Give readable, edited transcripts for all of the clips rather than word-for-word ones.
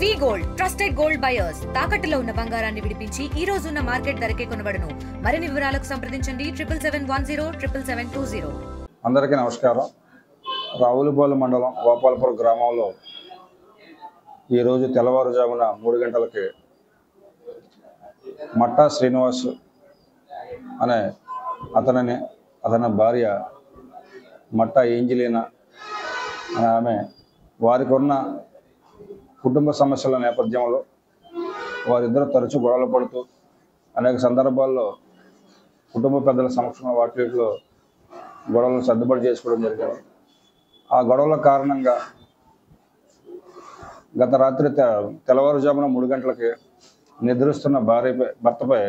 వి gold trusted gold buyers తాకట్టులో ఉన్న బంగారాన్ని విడిపించి ఈ రోజు ఉన్న మార్కెట్ ధరకే కొనబడును. మరిన్ని వివరాలకు సంప్రదించండి 77107720. అందరికీ నమస్కారం. రావులపాలెం మండలం గోపాలపురం గ్రామంలో ఈరోజు తెల్లవారుజామున 3 గంటలకి మట్టా శ్రీనివాస్ అనే అతని భార్య మట్టా ఏంజిలీనా అనే ఆమె వారికి ఉన్న కుటుంబ సమస్యల నేపథ్యంలో వారిద్దరూ తరచూ గొడవలు పడుతూ అనేక సందర్భాల్లో కుటుంబ పెద్దల సమక్షంలో వాటిలో గొడవలను సర్దుబాటు చేసుకోవడం జరిగింది. ఆ గొడవల కారణంగా గత రాత్రి తెల్లవారుజామున 3 గంటలకి నిద్రిస్తున్న భర్తపై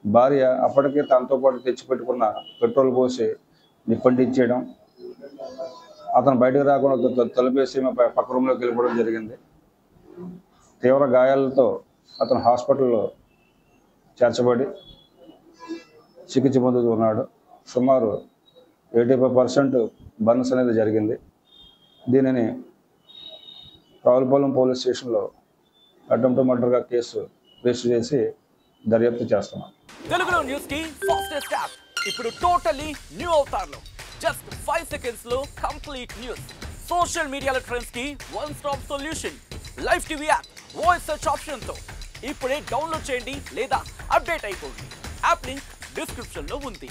భార్య అప్పటికే తనతో పాటు తెచ్చిపెట్టుకున్న పెట్రోల్ పోసి నిప్పంటించేయడం, అతను బయటకు రాకుండా తలుపేసి పక్క రూమ్లోకి వెళ్ళిపోవడం జరిగింది. తీవ్ర గాయాలతో అతను హాస్పిటల్లో చేర్చబడి చికిత్స పొందుతూ ఉన్నాడు. సుమారు 85% బర్న్స్ అనేది జరిగింది. దీనిని రావులపాలెం పోలీస్ స్టేషన్లో అటెంప్ట్ మర్డర్గా కేసు రిజిస్టర్ చేసి దర్యాప్తు చేస్తున్నాం. తెలుగులో న్యూస్ కి ఫాస్టెస్ట్ యాప్ ఇప్పుడు టోటల్లీ న్యూ అవతార్లో జస్ట్ 5 seconds లో కంప్లీట్ న్యూస్, సోషల్ మీడియాలో ట్రెండ్స్ కి one stop solution, live TV app, voice search option తో ఇప్పుడే డౌన్లోడ్ చేయండి లేదా అప్డేట్ అయిపోండి. యాప్ లింక్ డిస్క్రిప్షన్ లో ఉంది.